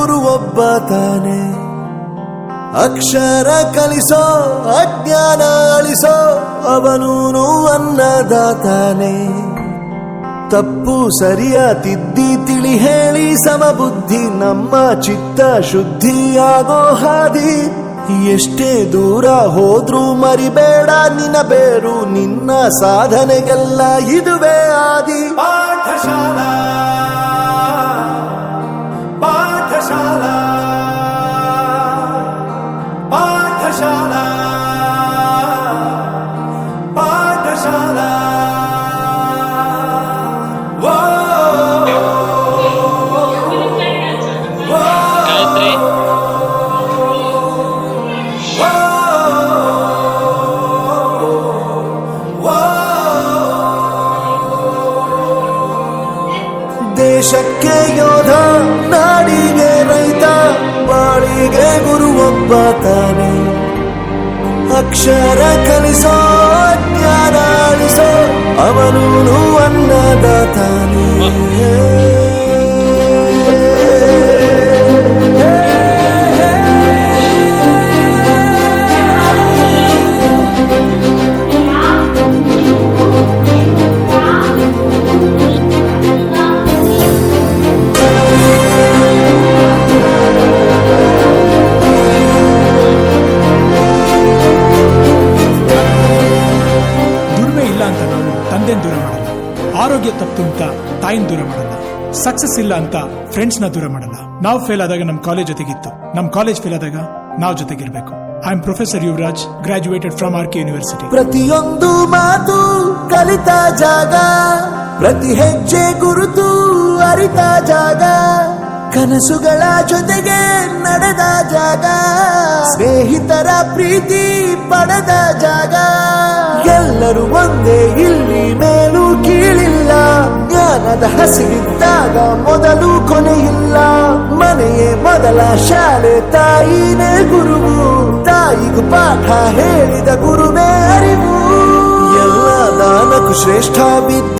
ಗುರು ಒಬ್ಬ ತಾನೆ. ಅಕ್ಷರ ಕಲಿಸೋ ಅಜ್ಞಾನ ಅಳಿಸೋ ಅವನೂನು ಅನ್ನದಾತಾನೆ. ತಪ್ಪು ಸರಿಯ ತಿದ್ದಿ ತಿಳಿ ಹೇಳಿ ಸಮಬುದ್ಧಿ ನಮ್ಮ ಚಿತ್ತ ಶುದ್ಧಿಯಾಗೋ ಹಾದಿ. ಎಷ್ಟೇ ದೂರ ಹೋದ್ರೂ ಮರಿಬೇಡ ನಿನ್ನ ಬೇರು, ನಿನ್ನ ಸಾಧನೆಗೆಲ್ಲ ಇದುವೇ ಆದಿ. ಪಾಠಶಾಲಾ ಪಾಠಶಾಲಾ ಪಾಠಶಾಲಾ ಪಾಠಶಾಲಾ. ದೇಶಕ್ಕೆ ಯೋಧ, ನಾಡಿಗೆ ರೈತ, ಬಾಳಿಗೆ ಗುರು ಒಬ್ಬ ತಾನೆ. ಅಕ್ಷರ ಕಲಿಸೋ ಜ್ಞಾನ ಅಳಿಸೋ ಅವನೂನು ಅನ್ನದಾತಾನೆ. ತಂದೆನ್ ದೂರ ಮಾಡಲ್ಲ, ಆರೋಗ್ಯ ತಪ್ಪು ಅಂತ ತಾಯಿನ ದೂರ ಮಾಡಲ್ಲ, ಸಕ್ಸಸ್ ಇಲ್ಲ ಅಂತ ಫ್ರೆಂಡ್ಸ್ ನ ದೂರ ಮಾಡಲ್ಲ. ನಾವು ಫೇಲ್ ಆದಾಗ ನಮ್ ಕಾಲೇಜ್ ಜೊತೆಗಿತ್ತು, ನಮ್ ಕಾಲೇಜ್ ಫೇಲ್ ಆದಾಗ ನಾವು ಜೊತೆಗಿರ್ಬೇಕು. I am professor Yuvraj, graduated from R K university. ಪ್ರತಿಯೊಂದು ಮಾತು ಕಲಿತ ಜಾಗ, ಪ್ರತಿ ಹೆಜ್ಜೆ ಗುರುತು ಅರಿತ ಜಾಗ, ಕನಸುಗಳ ಜೊತೆಗೆ ನಡೆದ ಜಾಗ, ಸ್ನೇಹಿತರ ಪ್ರೀತಿ ಪಡೆದ ಜಾಗ. ಎಲ್ಲರೂ ಒಂದೇ ಇಲ್ಲಿ, ಮೇಲೂ ಕೀಳಿಲ್ಲ. ಜ್ಞಾನದ ಹಸಿವಿದ್ದಾಗ ಮೊದಲು ಕೊನೆಯಿಲ್ಲ. ಮನೆಯೇ ಮೊದಲ ಶಾಲೆ, ತಾಯಿನೇ ಗುರುವು. ತಾಯಿಗೂ ಪಾಠ ಹೇಳಿದ ಗುರುವೇ ಅರಿವು. ಎಲ್ಲ ದಾನಕ್ಕೂ ಶ್ರೇಷ್ಠ ವಿದ್ಯೆ.